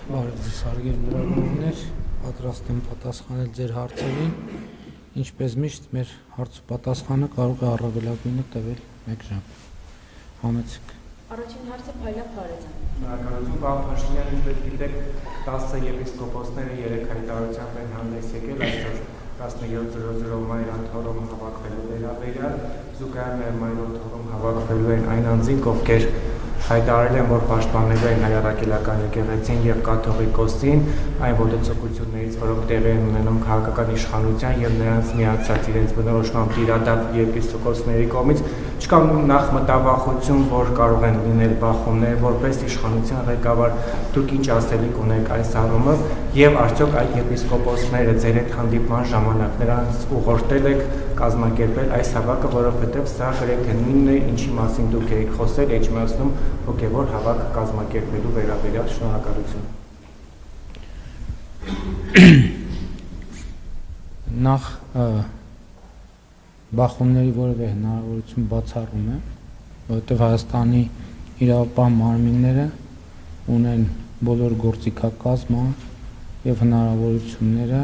Բարև սարգեր լրագրողներ, պատրաստ եմ պատասխանել ձեր հարցերին, ինչպես միշտ մեր հարց ու պատասխանը կարող է առավելագույնը տևել 1 ժամ։ Համեցեք։ Առաջին հարցը Փայլա Փարեզյան։ Շնորհակալություն, պարոն Փաշինյան, ինչպես գիտեք, 10 եպիսկոպոսները 3 հայտարարությամբ են հանդես եկել այսօր 17:00 Մայրան թորում հավաքվելու վերաբերյալ, զուգահեռ Մայրան թորում հավաքվելու են այն անձինք, ովքեր հայտարարել են, որ պաշտպանելու են հայ-առաքելական եկեղեցին եւ կաթողիկոսին, այն ոտեցոկություններից, որոնք տեղի են ունենում քաղաքական իշխանության եւ նրանց միացած իրենց բնորոշմամբ տիրադատ եպիսկոպոսների կողմից, չկա նախ մտավախություն, որ կարող են լինել բախումներ, որպես իշխանության ղեկավար դուք ինչ ասելիք ունեք այս առումով եւ արդյոք այդ եպիսկոպոսները ձեր հետ հանդիպման ժամանակ նրանց ուղղորդել եք կազմակերպել այս հավաքը, որովհետեւ սա գրեթե նույնն է, ինչի մասին դուք եք խոսել Էջմիածնում հոգևոր հավաք կազմակերպելու վերաբերյալ։ Շնորհակալություն։ Նախ բախումների որևէ հնարավորություն բացառում է, որովհետև Հայաստանի իրավապահ մարմինները ունեն բոլոր գործիքակազմը եւ հնարավորությունները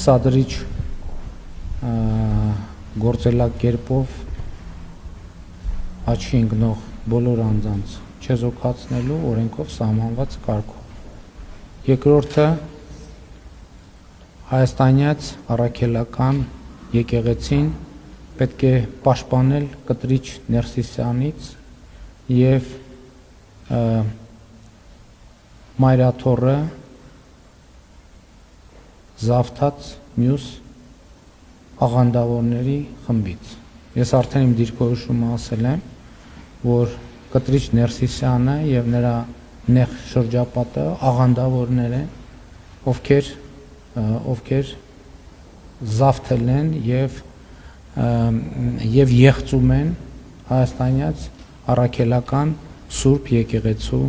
սադրիչ գործելակերպով աչքի ընկնող բոլոր անձանց չեզոքացնելու օրենքով սահմանված կարգով։ Երկրորդը հայաստանյաց առաքելական եկեղեցին պետք է պաշտպանել կտրիչ Ներսիսյանից եւ մայրաթոռը զավթած մյուս աղանդավորների խմբից։ Ես արդեն իմ դիրքորոշումը ասել եմ, որ կտրիչ Ներսիսյանը եւ նրա նեղ շրջապատը աղանդավորներ են, ովքեր զավթել են եւ եղծում են հայաստանյաց առաքելական Սուրբ եկեղեցու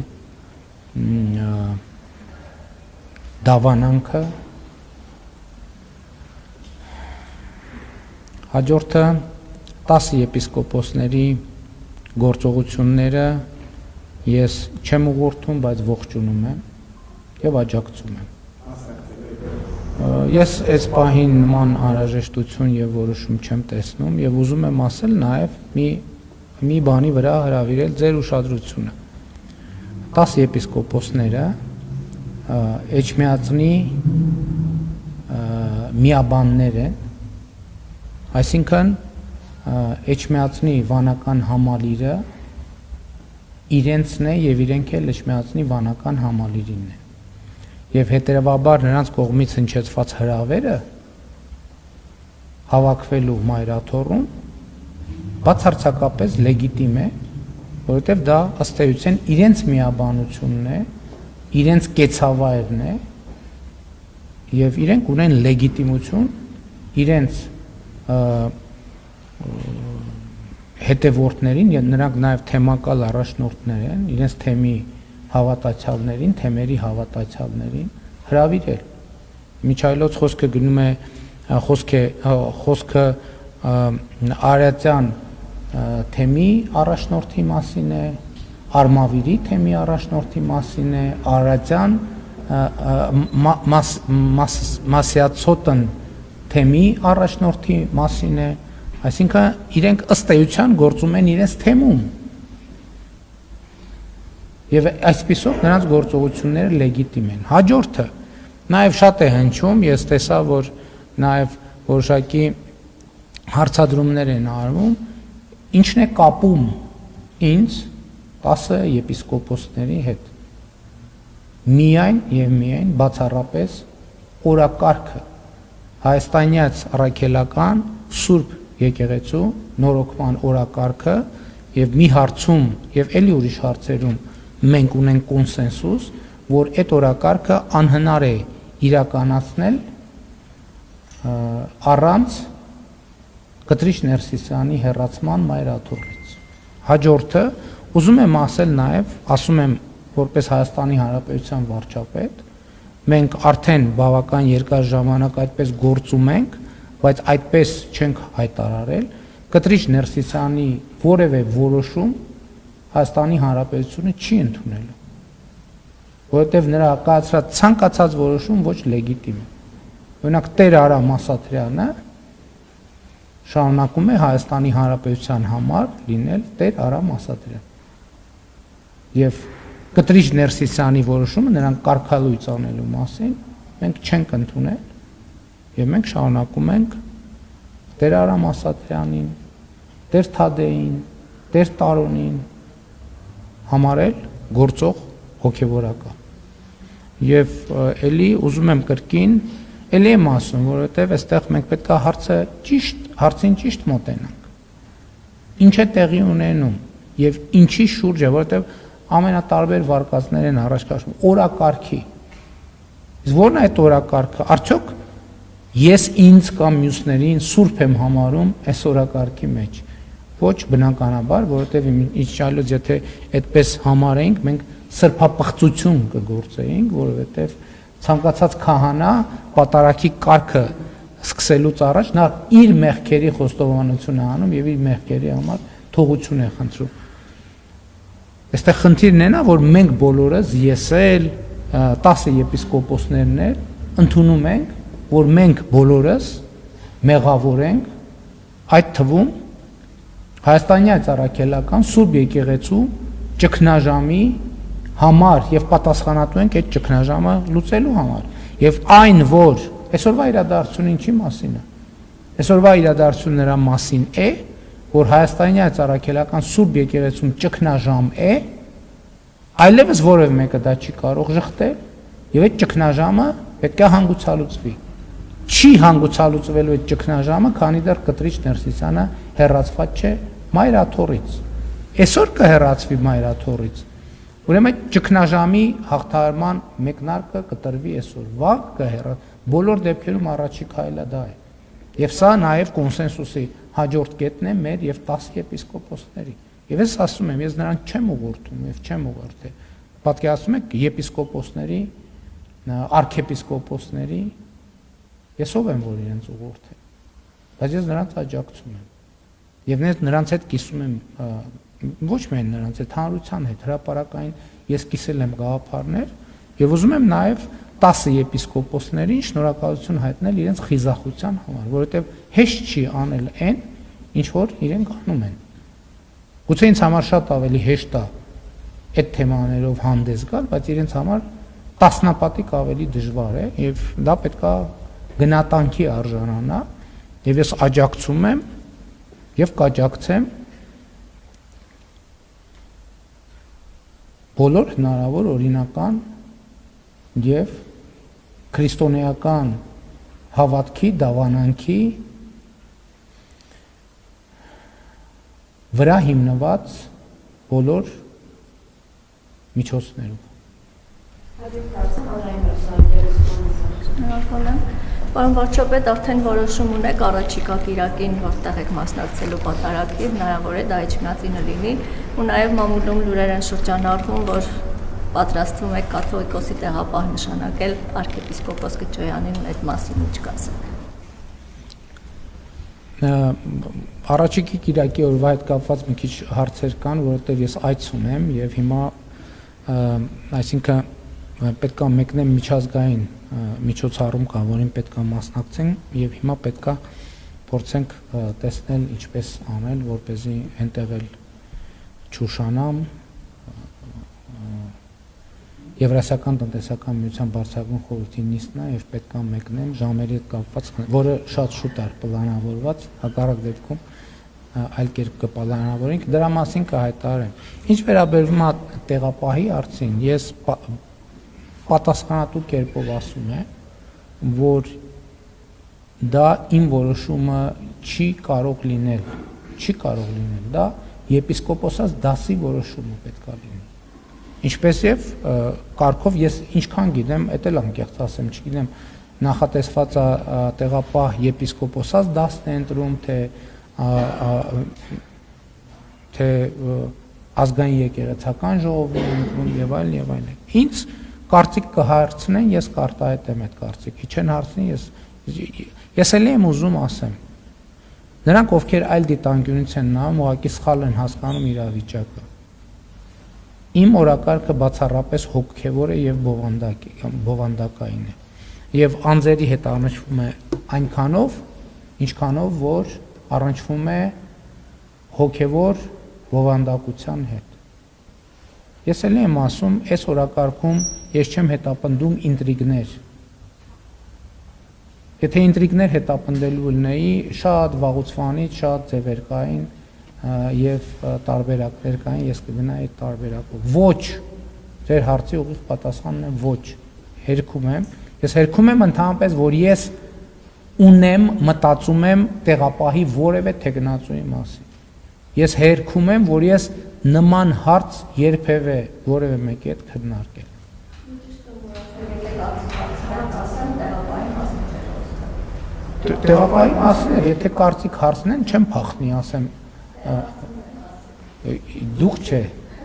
դավանանքը։ Հաջորդը 10 եպիսկոպոսների գործողությունները ես չեմ ուղղորդում, բայց ողջունում եմ եւ աջակցում եմ։ Ես այս պահին նման անհրաժեշտություն եւ որոշում չեմ տեսնում եւ ուզում եմ ասել նաեւ մի բանի վրա հրավիրել ձեր ուշադրությունը։ 10 եպիսկոպոսները Էջմիածնի միաբաններ են, այսինքն Էջմիածնի վանական համալիրը իրենցն է եւ իրենք էլ Էջմիածնի վանական համալիրին են։ Եվ հետեւաբար նրանց կողմից հնչեցված հրավերը հավաքվելու մայրաթոռում բացարձակապես լեգիտիմ է, որովհետեւ դա ըստ էության իրենց միաբանությունն է, իրենց կեցավայրն է եւ իրենք ունեն լեգիտիմություն իրենց հետևորդներին, եւ նրանք նաեւ թեմակալ առաջնորդներ են, իրենց թեմի հավատացյալներին, թեմերի հավատացյալներին հրավիրել։ Միջայլոց խոսքը գնում է խոսքը արիացյան թեմի առաջնորդի մասին է, արմավիրի թեմի առաջնորդի մասին է, արիացյան մասիացոտն թեմի առաջնորդի մասին է, այսինքն իրենք ըստ էության գործում են իրենց թեմում։ Եվ այսպիսով նրանց գործողությունները լեգիտիմ են։ Հաջորդը նաև շատ է հնչում, ես տեսա, որ նաև որոշակի հարցադրումներ են արվում, ինչն է կապում ինձ 10 եպիսկոպոսների հետ։ Միայն եւ միայն բացառապես օրակարգը հայաստանյաց առաքելական Սուրբ եկեղեցու նորոգման օրակարգը եւ մի հարցում եւ էլի ուրիշ հարցերում մենք ունենք կոնսենսուս, որ այդ օրակարգը անհնար է իրականացնել առանց կտրիչ Ներսիսյանի հեռացման մայրաթոռից։ Հաջորդը ուզում եմ ասել նաեւ, ասում եմ որպես Հայաստանի Հանրապետության վարչապետ, մենք արդեն բավական երկար ժամանակ այդպես գործում ենք, բայց այդպես չենք հայտարարել, կտրիչ Ներսիսյանի որևէ որոշում Հայաստանի Հանրապետությունը չի ընդունելու, որովհետև նրա կայացրած ցանկացած որոշում ոչ լեգիտիմ է։ Օրինակ Տեր Արամ Ասատրյանը շարունակում է Հայաստանի Հանրապետության համար լինել Տեր Արամ Ասատրյան։ Եվ Կտրիչ Ներսիսյանի որոշումը նրան կարգալույծ անելու մասին մենք չենք ընդունել եւ մենք շարունակում ենք Տեր Արամ Ասատրյանին, Տեր Թադեին, Տեր Տարոնին համարել գործող հոգեվորական։ Եվ ելի ուզում եմ կրկին էլի եմ ասում, որովհետեւ այստեղ մենք պետք է հարցին ճիշտ մոտենանք։ Ինչ է տեղի ունենում եւ ինչի շուրջ է, որովհետեւ ամենատարբեր վարկածներ են առաջ քաշում օրակարգի։ Իսկ ո՞րն է այդ օրակարգը։ Արդյոք ես ինձ կամ մյուսներին սուրբ եմ համարում այս օրակարգի մեջ։ Ոչ բնականաբար, որովհետև ինչալուց եթե այդպես համարենք, մենք սրբապղծություն կգործեինք, որովհետև ցանկացած քահանա պատարագի կարգը սկսելուց առաջ նա իր մեղքերի խոստովանություն է անում եւ իր մեղքերի համար թողություն է խնդրում։ Այստեղ խնդիրն է նա, որ մենք բոլորս ես էլ 10 եպիսկոպոսներն էլ ընդունում ենք, որ մենք բոլորս մեղավոր ենք, այդ թվում Հայաստանյան Ծառայքելական Սուրբ Եկեղեցու ճգնաժամի համար եւ պատասխանատու ենք այդ ճգնաժամը լուծելու համար։ Եվ այն, որ այսօրվա իրադարձությունը ինչի մասին է։ Այսօրվա իրադարձությունը նրա մասին է, որ Հայաստանյան Ծառայքելական Սուրբ Եկեղեցում ճգնաժամ է, այլևս որևէ մեկը դա չի կարող շղթել, եւ այդ ճգնաժամը պետք է հանգուցալուծվի։ Չի հանգուցալուծվելու այդ ճգնաժամը, քանի դեռ Կտրիչ Ներսիսյանը հեռացված չէ Մայրաթորից։ Այսօր կհեռացվի Մայրաթորից։ Ուրեմն այդ ճգնաժամի հաղթահարման մեկնարկը կտրվի այսօր, վաղ կհեռա։ Բոլոր դեպքերում առաջի քայլը դա է։ Եվ սա նաև կոնսենսուսի հաջորդ կետն է մեր եւ 10 եպիսկոպոսների։ Եվ ես ասում եմ, ես նրանց չեմ ուղղորդում եւ չեմ ուղղորդել։ Պատկերացնում եք եպիսկոպոսների, արքեպիսկոպոսների, ես ով եմ որ իրենց ուղղորդել։ Բայց ես նրանց աջակցում եմ։ Եվ նրանց հետ կիսում եմ ոչ միայն նրանց հետ, հանրության հետ, հրապարակային ես կիսել եմ գաղափարներ եւ ուզում եմ նաեւ 10 եպիսկոպոսներին շնորհակալություն հայտնել իրենց խիզախության համար, որովհետեւ հեշտ չի անել այն, ինչ որ իրենք անում են։ Գուցե ինձ համար շատ ավելի հեշտ է այդ թեմաներով հանդես գալ, բայց իրենց համար տասնապատիկ ավելի դժվար է եւ դա պետքա գնահատանքի արժանանա եւ ես աջակցում եմ եւ կաջակցեմ բոլոր հնարավոր օրինական եւ քրիստոնեական հավատքի, դավանանքի վրա հիմնված բոլոր միջոցներով։ Պարոն վարչապետ, արդեն որոշում ունեք առաջիկա կիրակին որտեղ եք մասնակցելու պատարագի, հնարավոր է դա իջնածինը լինի, ու նաև մամուլում լուրեր են շրջանառվում, որ պատրաստվում եք կաթողիկոսի տեղապահ նշանակել arczepiskopos Քչոյանին, այդ մասին ինչ կասեք։ Առաջիկի կիրակի օրվա հետ կապված մի քիչ հարցեր կան, որովհետև ես այցում եմ եւ հիմա այսինքն պետք է մեկնեմ միջազգային միջոցառում կա, որին պետք է մասնակցենք եւ հիմա պետք է փորձենք տեսնել ինչպես անել, որպեսզի այնտեղ էլ չուշանամ Եվրասիական տնտեսական միության բարձրագույն խորհրդի նիստն է եւ պետք է մեկնեմ ժամերի հետ կապված, որը շատ շուտ է պլանավորված, հակառակ դեպքում այլ կերպ կպլանավորենք, դրա մասին կհայտարարեմ։ Ինչ վերաբերում է տեղապահի հարցին, ես պատասխանատու կերպով ասում եմ, որ դա իմ որոշումը չի կարող լինել, դա եպիսկոպոսած դասի որոշումը պետք է լինի։ Ինչպես եւ կարգով ես ինչքան գիտեմ, դա էլ անկեղծ ասեմ, չգիտեմ, նախատեսված է տեղապահ եպիսկոպոսած դասն է ընտրում, թե ազգային եկեղեցական ժողովն է ընտրում եւ այլն։ Ինձ կարծիք կհարցնեն, ես կարտահայտեմ այդ կարծիքը, չեն հարցնի, ես էլ եմ ուզում ասեմ։ Նրանք, ովքեր այլ դիտանկյունից են նայում, ուղղակի սխալ են հասկանում իրավիճակը։ իմ օրակարգը բացառապես հոգևոր է եւ բովանդակային է եւ անձերի հետ առնչվում է այնքանով ինչքանով որ առնչվում է հոգևոր բովանդակության հետ ես էլ եմ ասում այս օրակարգում ես չեմ հետապնդում ինտրիգներ եթե ինտրիգներ հետապնդելու լինեի շատ վաղուց շատ ձևեր կային եւ տարբերակներ կային ես կգնայի տարբերակով ոչ ձեր հարցի ուղիղ պատասխանն է ոչ հերքում եմ ես հերքում եմ ընդհանրապես որ ես ունեմ մտածում եմ տեղապահի որևէ տեխնացուի մասին ես հերքում եմ որ ես նման հարց երբևէ որևէ մեկի հետ քննարկել տեղապահի մասին եթե կարծիք հարցնեն չեմ փախնի ասեմ դուք չէ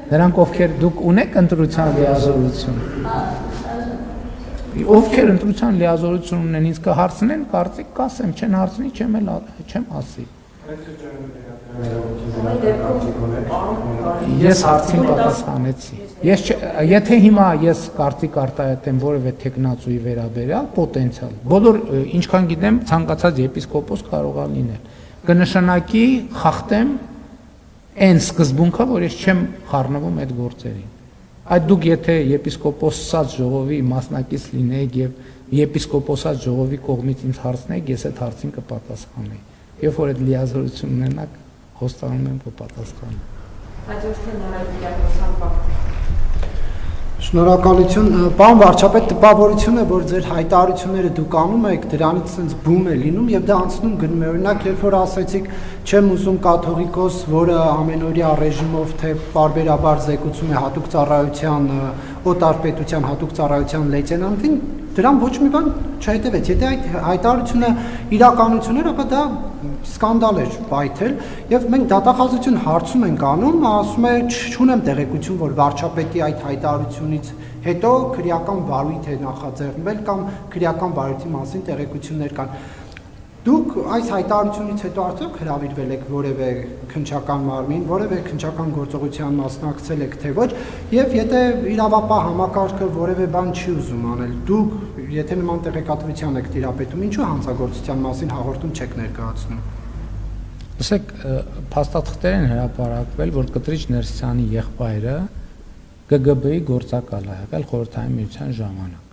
նրանք ովքեր դուք ունեք ընտրության լիազորություն ովքեր ընտրության լիազորություն ունեն ինձ կհարցնեն կարծիք կասեմ չեն հարցնի չեմ ասի ես հարցին պատասխանեցի եթե հիմա ես կարծիք արտահայտեմ որևէ տեխնացուի վերաբերյալ պոտենցիալ բոլոր ինչքան գիտեմ ցանկացած եպիսկոպոս կարող է լինել կնշանակի խախտեմ այն սկզբունքը որ ես չեմ խառնվում այդ գործերին այդ դուք եթե եպիսկոպոսած ժողովի մասնակից լինեիք եւ եպիսկոպոսած ժողովի կողմից ինձ հարցնեիք ես այդ հարցին կպատասխանեի երբ որ այդ լիազորություն ունենաք հոստանում եմ կպատասխանեմ Հաջորդը Նարայք Յակոբյան Շնորհակալություն, պարոն վարչապետ, տպավորություն է, որ ձեր հայտարարությունները դուք անում եք, դրանից sense բում է լինում եւ դա անցնում գնում է։ Օրինակ, երբ որ ասացիք, չեմ ուզում կաթողիկոս, որը ամենօրյա ռեժիմով թե պարբերաբար զեկուցում է հատուկ ծառայության, օտար պետության հատուկ ծառայության լեյտենանտին, դրան ոչ մի բան չհետևեց։ Եթե այդ հայտարարությունը իրականություն էր, ապա դա սկանդալ էր պայթել եւ մենք դատախազություն հարցում ենք անում, ասում է չունեմ տեղեկություն, որ վարչապետի այդ հայտարարությունից հետո քրեական վարույթ է նախաձեռնվել կամ քրեական վարույթի մասին տեղեկություններ կան։ Դուք այս հայտարարությունից հետո արդյոք հրավիրվել եք որևէ քննչական մարմին, որևէ քննչական գործողության մասնակցել եք թե ոչ, եւ եթե իրավապահ համակարգը որևէ բան չի ուզում անել, դուք եթե նման տեղեկատվության եք տիրապետում, ինչու հանցագործության մասին հաղորդում չեք ներկայացնում։ Լսեք, փաստաթղթեր են հրապարակվել, որ Կտրիչ Ներսիսյանի եղբայրը ԿԳԲ-ի գործակալ է եղել խորհրդային միության ժամանակ։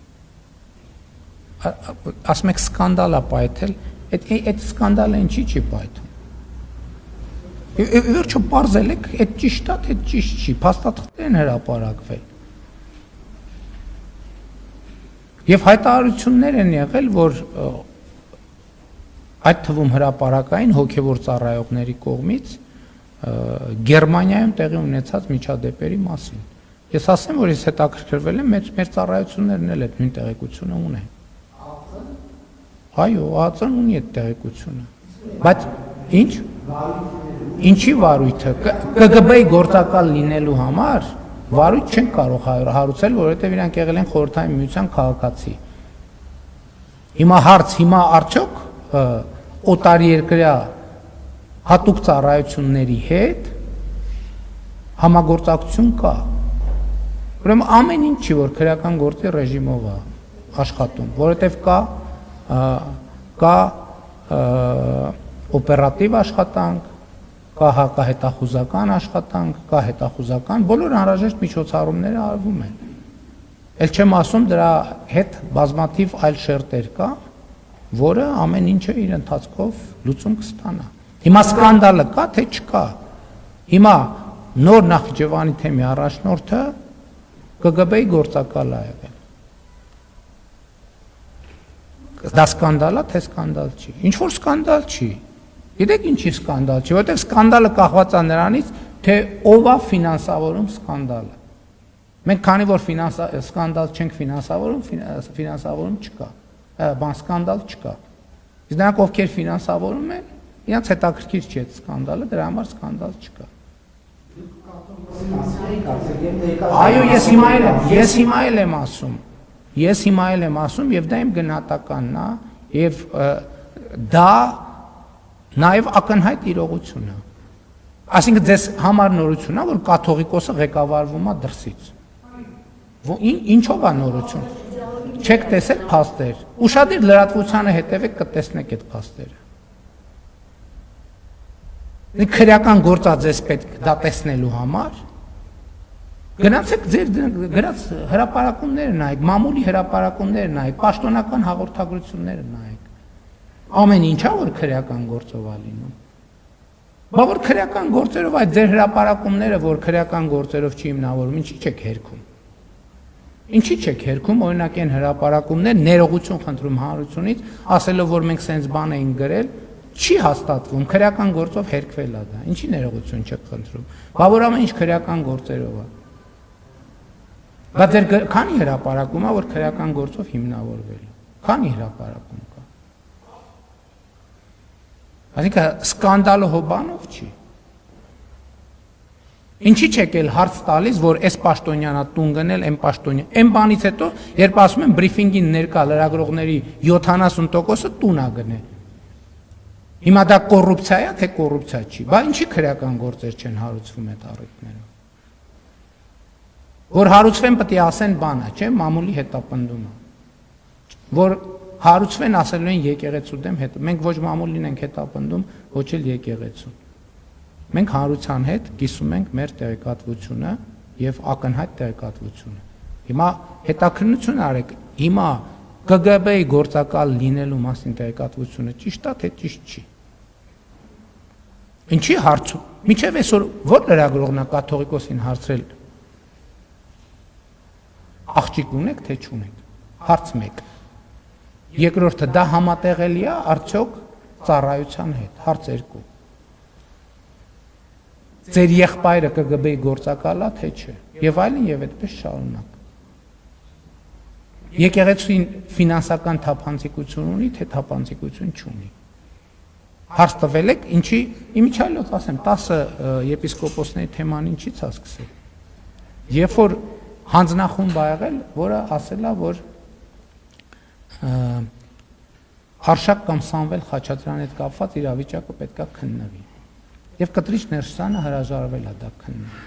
Ասում եք սկանդալ է պայթել, այդ սկանդալը ինչի չի պայթում։ Վերջը պարզել եք, այդ ճիշտ է, այդ ճիշտ չի, փաստաթղթեր են հրապարակվել։ Եվ հայտարարություններ են եղել, որ այդ թվում հրապարակային հոգևոր ծառայողների կողմից Գերմանիայում տեղի ունեցած միջադեպերի մասին։ Ես ասեմ, որ ես հետաքրքրվել եմ, մեր ծառայություններն էլ այդ նույն տեղեկությունը ունեն։ Այո, ԱԱԾ-ն ունի այդ տեղեկությունը։ Բայց ինչ? Ինչի վարույթը ԿԳԲ-ի գործակալ լինելու համար վարույթ չեն կարող հարուցել, որովհետև իրանք եղել են խորհրդային միության քաղաքացի։ Հիմա հարց, հիմա արդյոք օտարերկրյա հատուկ ծառայությունների հետ համագործակցություն կա։ Ուրեմն ամեն ինչ չի, որ քրեական գործի ռեժիմով է աշխատում, որովհետև կա օպերատիվ աշխատանք, կա հակահետախուզական աշխատանք, կա հետախուզական, բոլոր անհրաժեշտ միջոցառումները արվում են։ Էլ չեմ ասում դրա հետ բազմաթիվ այլ շերտեր կա, որը ամեն ինչը իր ընթացքով լուծում կստանա։ Հիմա սկանդալը կա, թե չկա։ Հիմա նոր Նախիջևանի թեմի առաջնորդը ԿԳԲ-ի գործակալ է եղել։ Դա սկանդալ է, թե սկանդալ չի։ Ինչ որ սկանդալ չի։ Գիտեք ինչի սկանդալ չի, որովհետև սկանդալը կախված է նրանից, թե ով է ֆինանսավորում սկանդալը։ Մենք քանի որ սկանդալ չենք ֆինանսավորում չկա։ Բան սկանդալ չկա։ Իսկ նրանք ովքեր ֆինանսավորում են, իրանց հետաքրքիր չի այդ սկանդալը, դրա համար սկանդալ չկա։ Այո, ես հիմա էլ եմ ասում։ Ես հիմա էլ եմ ասում եւ դա իմ գնահատականն է եւ դա նաեւ ակնհայտ իրողություն է։ Այսինքն ձեզ համար նորությունն է, որ կաթողիկոսը ղեկավարվում է դրսից։ Ինչով է նորություն։ Չեք տեսել փաստեր։ Ուշադիր լրատվությանը հետևեք կտեսնեք այդ փաստերը։ Դե քրեական գործ է ձեզ պետք դա տեսնելու համար։ Գնացեք ձեր գրած հրապարակումները նայեք, մամուլի հրապարակումները նայեք, պաշտոնական հաղորդագրությունները նայեք։ Ամեն ինչա որ քրեական գործով է լինում։ Բա որ քրեական գործերով այդ ձեր հրապարակումները, որ քրեական գործերով չի հիմնավորվում, ինչի չեք հերքում։ Ինչի չեք հերքում, օրինակ այն հրապարակումներ ներողություն խնդրում հանրությունից, ասելով որ մենք սենց բան էինք գրել, չի հաստատվում, քրեական գործով հերքվել է դա։ Ինչի ներողություն չեք խնդրում։ Բա որ ամեն ինչ քրեական գործերով է։ Բայց ձեր քանի հրապարակում է, որ քրեական գործով հիմնավորվել է։ Քանի հրապարակում կա։ Այսինքն սկանդալը հոբանով չի։ Ինչի՞ չեք էլ հարց տալիս, որ այս պաշտոնյանա տուն գնել, այն պաշտոնյա։ Այն բանից հետո, երբ ասում են բրիֆինգին ներկա լրագրողների 70%-ը տուն է գնել։ Հիմա դա կոռուպցիա է, թե կոռուպցիա չի։ Բա ինչի քրեական գործեր չեն հարուցվում այդ առիթներով։ Որ հարուցվեն պետք է ասեն բանա, չէ՞, մամուլի հետապնդումը։ Որ հարուցվեն ասելու են եկեղեցու դեմ հետ։ Մենք ոչ մամուլին ենք հետապնդում, ոչ էլ եկեղեցուն։ Մենք հանրության հետ կիսում ենք մեր տեղեկատվությունը եւ ակնհայտ տեղեկատվությունը։ Հիմա հետաքննություն արեք, հիմա ԿԳԲ-ի գործակալ լինելու մասին տեղեկատվությունը ճիշտ է, թե ճիշտ չի։ Ինչի հարցում։ Մինչև այսօր ո՞ր լրագրողն է կաթողիկոսին հարցրել աղջիկ ունեք, թե չունեք։ Հարց 1։ Երկրորդը դա համատեղելի է արդյոք ծառայության հետ։ Հարց 2։ Ձեր եղբայրը ԿԳԲ-ի գործակալ է, թե չէ։ Եվ այլն եւ այդպես շարունակ։ Եկեղեցին ֆինանսական թափանցիկություն ունի, թե թափանցիկություն չունի։ Հարց տվել եք, ինչի իմիջիալոց ասեմ, 10 եպիսկոպոսների թեման ինչից է սկսել։ Երբ որ հանձնախումբ ա եղել, որը ասել է, որ Արշակ կամ Սամվել Խաչատրյանի հետ կապված իրավիճակը պետք է քննվի։ Եվ Կտրիչ Ներսյանը հրաժարվել է դա քննել։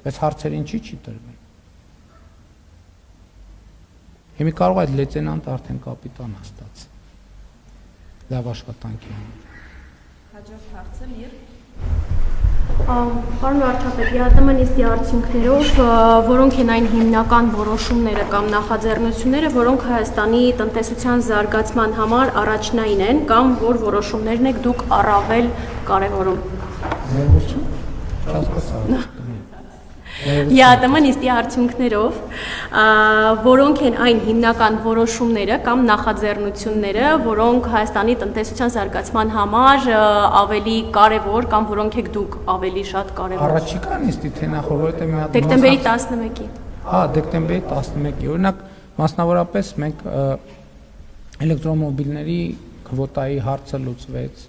Բայց հարցերը ինչի չի տրվել։ Հիմա կարող է այդ լեյտենանտը արդեն կապիտան հաստատել։ Լավ աշխատանքի համար։ Հաջորդ հարցը Միր։ Պարոն վարչապետ, ԵԱՏՄ նիստի արդյունքներով, որոնք են այն հիմնական որոշումները կամ նախաձեռնությունները, որոնք Հայաստանի տնտեսության զարգացման համար առաջնային են, կամ որ որոշումներն եք դուք առավել կարևորում։ Ներողություն։ Չհասկացա։ ԵԱՏՄ նիստի արդյունքներով, որոնք են այն հիմնական որոշումները կամ նախաձեռնությունները, որոնք Հայաստանի տնտեսության զարգացման համար ավելի կարևոր կամ որոնք եք դուք ավելի շատ կարևոր։ Առաջիկա նիստի թե նախորդ, որովհետեւ մի հատ Դեկտեմբերի 11-ի։ Հա, դեկտեմբերի 11-ի։ Օրինակ, մասնավորապես մենք էլեկտրոմոբիլների քվոտայի հարցը լուծվեց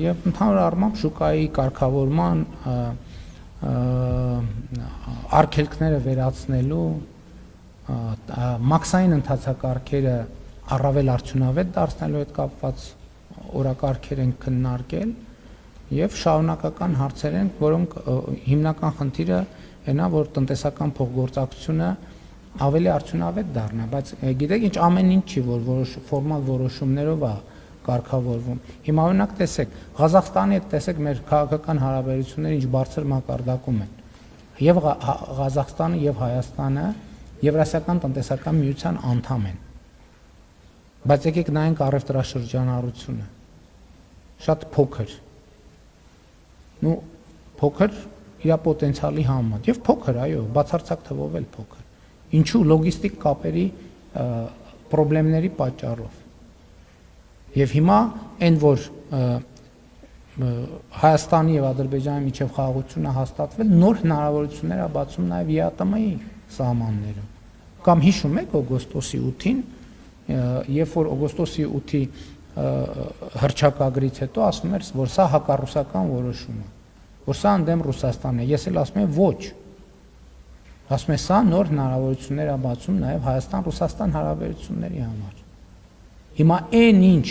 եւ ընդհանուր առմամբ շուկայի կարգավորման արգելքները վերացնելու մաքսային ընթացակարգերը առավել արդյունավետ դարձնելու հետ կապված օրակարգեր են քննարկել եւ շարունակական հարցեր են, որոնք հիմնական խնդիրը այն է, որ տնտեսական փոխգործակցությունը ավելի արդյունավետ դառնա, բայց գիտեք ինչ ամեն ինչ չի, որ ֆորմալ որոշումներով է կարգավորվում։ Հիմա օրինակ տեսեք, Ղազախստանի հետ տեսեք մեր քաղաքական հարաբերությունները ինչ բարձր մակարդակում են։ Եվ Ղազախստանը եւ Հայաստանը Եվրասիական տնտեսական միության անդամ են։ Բայց եկեք նայենք առևտրաշրջանառությունը։ Շատ փոքր։ Ну, փոքր իր պոտենցիալի համեմատ եւ փոքր, այո, բացարձակ թվով էլ փոքր։ Ինչու լոգիստիկ կապերի խնդիրների պատճառով։ Եվ հիմա այն որ Հայաստանի եւ Ադրբեջանի միջև խաղաղությունը հաստատվել, նոր հնարավորություններ է բացում նաեւ ԵԱՏՄ-ի սահմաններում։ Կամ հիշում եք օգոստոսի 8-ին, երբ որ օգոստոսի 8-ի հռչակագրից հետո ասում էր, որ սա հակառուսական որոշում է, որ սա ընդդեմ Ռուսաստանն է։ Ես էլ ասում եմ ոչ։ Ասում եմ սա նոր հնարավորություններ է բացում նաեւ Հայաստան-Ռուսաստան հարաբերությունների համար։ Հիմա այն ինչ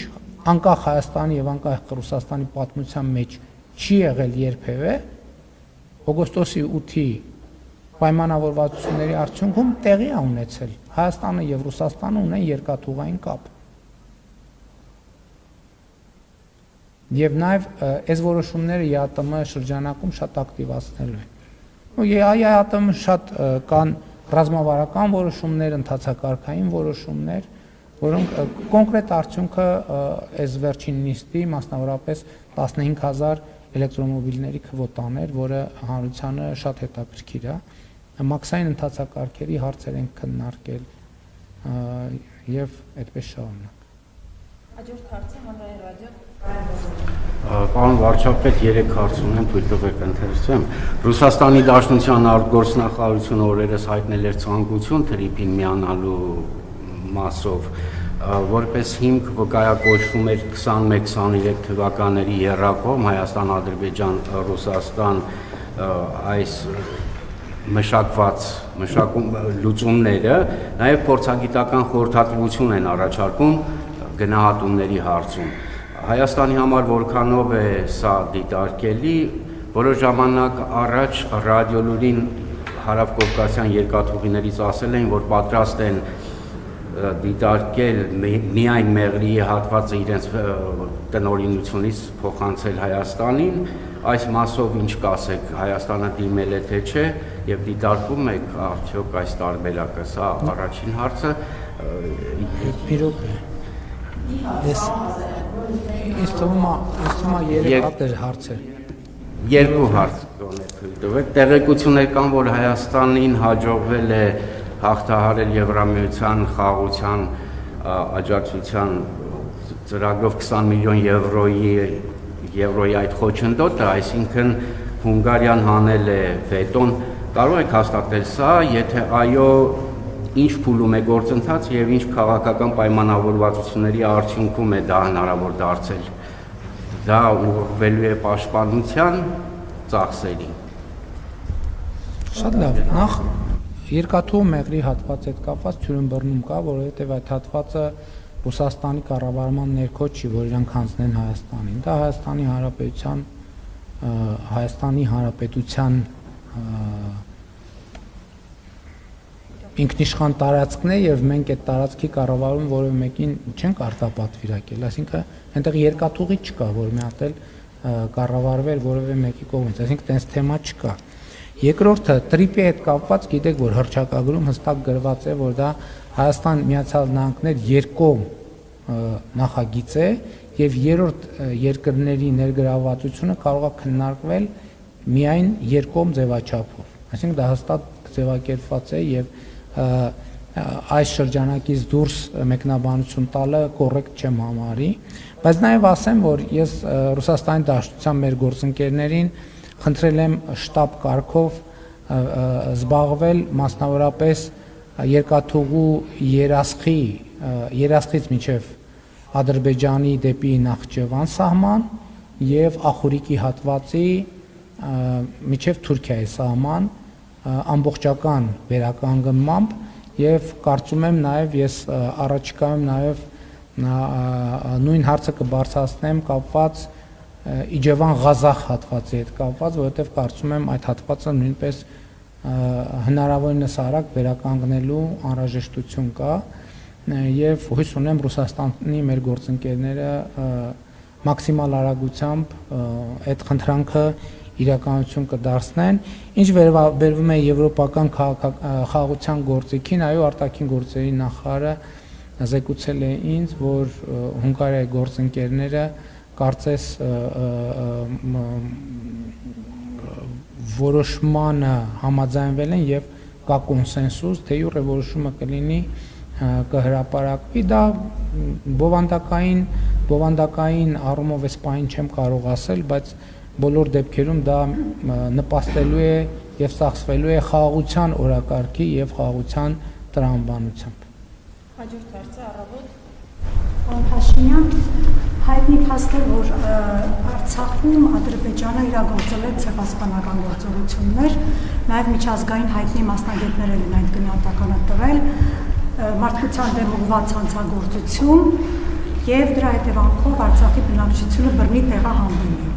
անկախ Հայաստանի եւ անկախ Ռուսաստանի պատմության մեջ չի եղել երբևէ, օգոստոսի 8-ի պայմանավորվածությունների արդյունքում տեղի է ունեցել։ Հայաստանը եւ Ռուսաստանը ունեն երկաթուղային կապ։ Եվ նաեւ այս որոշումները ԵԱՏՄ շրջանակում շատ ակտիվացնելու են։ ԵԱՏՄ շատ կան ռազմավարական որոշումներ, ընթացակարգային որոշումներ, որոնք կոնկրետ արդյունքը այս վերջին նիստի, մասնավորապես 15000 էլեկտրոմոբիլների քվոտաներ, որը հանրությանը շատ հետաքրքիր է։ Մաքսային ընթացակարգերի հարցեր են քննարկել եւ այդպես շարունակ։ Հաջորդ հարցը հանրային ռադիո Պարոն վարչապետ, 3 հարց ունեմ, թույլ տվեք ընթերցեմ։ Ռուսաստանի Դաշնության արտգործնախարարությունը օրերս հայտնել էր ցանկություն Թրիփին միանալու մասով, որպես հիմք վկայակոչվում էր 21-23 թվականների եռակողմ Հայաստան, Ադրբեջան, Ռուսաստան այս մշակված լուծումները, նաև փորձագիտական խորհրդատվություն են առաջարկում գնահատումների հարցում։ Հայաստանի համար որքանով է սա դիտարկելի, որոշ ժամանակ առաջ ռադիոլուրին հարավկովկասյան երկաթուղիներից ասել էին, որ պատրաստ են դիտարկել միայն Մեղրիի հատվածը իրենց տնօրինությունից փոխանցել Հայաստանին, այս մասով ինչ կասեք, Հայաստանը դիմել է թե չէ եւ դիտարկում եք արդյոք այս տարբերակը, սա առաջին հարցը։ Իրոք Ես թվում է երկու հարցեր։ Երկու հարց կոնե թույլ տվեք։ Տեղեկություններ կան, որ Հայաստանին հաջողվել է հաղթահարել Եվրամիության խաղաղության աջակցության ծրագրով 20 միլիոն եվրոյի այդ խոչընդոտը, այսինքն Հունգարիան հանել է վետոն, կարող եք հաստատել սա, եթե այո, ինչ փուլում է գործընթաց եւ ինչ քաղաքական պայմանավորվածությունների արդյունքում է դա հնարավոր դարձել։ Դա ուղղվելու է պաշտպանության ծախսերին։ Շատ լավ։ Նախ երկաթուղի Մեղրի հատվածի հետ կապված թյուրըմբռնում կա, որովհետեւ այդ հատվածը Ռուսաստանի կառավարման ներքո չի, որ իրանք հանձնեն Հայաստանին։ Դա Հայաստանի Հանրապետության ինքնիշխան տարածքն է եւ մենք այդ տարածքի կառավարում որևէ մեկին չենք արտապատվիրակել, այսինքն այնտեղ երկաթուղի չկա, որ մի հատ էլ կառավարվեր որևէ մեկի կողմից, այսինքն տենց թեմա չկա։ Երկրորդը տրիպի հետ կապված գիտեք, որ հռչակագրում հստակ գրված է, որ դա Հայաստան Միացյալ Նահանգներ երկկողմ նախագիծ է եւ երրորդ երկրների ներգրավվածությունը կարող է քննարկվել միայն երկկողմ ձևաչափով, այսինքն դա հստակ ձևակերպված է եւ այս շրջանակից դուրս մեկնաբանություն տալը կոռեկտ չեմ համարի, բայց նաև ասեմ, որ ես Ռուսաստանի Դաշնության մեր գործընկերներին խնդրել եմ շտաբ կարգով զբաղվել մասնավորապես երկաթուղու երասխից մինչև Ադրբեջանի դեպի Նախճեվան սահման եւ Ախուրիկի հատվածի մինչև Թուրքիայի սահման ամբողջական վերականգնմամբ եւ կարծում եմ նաեւ ես առաջիկայում նաեւ նույն հարցը կբարձրացնեմ կապված Իջևան-Ղազախ հատվածի հետ կապված, որովհետեւ կարծում եմ այդ հատվածը նույնպես հնարավորինս արագ վերականգնելու անհրաժեշտություն կա եւ հույս ունեմ Ռուսաստանի մեր գործընկերները մաքսիմալ արագությամբ այդ խնդրանքը իրականություն կդարձնեն։ Ինչ վերաբերվում է եվրոպական խաղաղության գործիքին, այո, արտաքին գործերի նախարարը զեկուցել է ինձ, որ Հունգարիայի գործընկերները կարծես որոշմանը համաձայնվել են եւ կա կոնսենսուս, թե յուռե որոշումը կլինի կհրապարակվի, դա բովանդակային առումով այս պահին չեմ կարող ասել, բայց բոլոր դեպքերում դա նպաստելու է եւ ծախսվելու է խաղաղության օրակարգի եւ խաղաղության տրամաբանությամբ։ Հաջորդ հարցը առավոտ Պարոն Փաշինյան, հայտնի փաստ է, որ Արցախում Ադրբեջանը իրագործել է ցեղասպանական գործողություններ, նաև միջազգային հայտնի մասնագետներ են այդ գնահատականը տվել, մարդկության դեմ ուղղված հանցագործություն եւ դրա հետևանքով Արցախի բնակչությունը բռնի տեղահանվել է։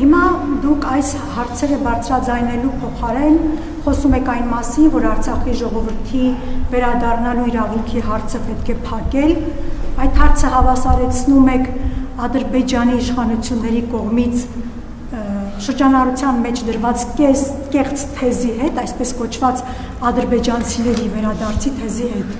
Հիմա դուք այս հարցերը բարձրաձայնելու փոխարեն խոսում եք այն մասին, որ Արցախի ժողովրդի վերադառնալու իրավունքի հարցը պետք է փակել, այդ հարցը հավասարեցնում եք Ադրբեջանի իշխանությունների կողմից շրջանառության մեջ դրված կեղծ թեզի հետ, այսպես կոչված ադրբեջանցիների վերադարձի թեզի հետ։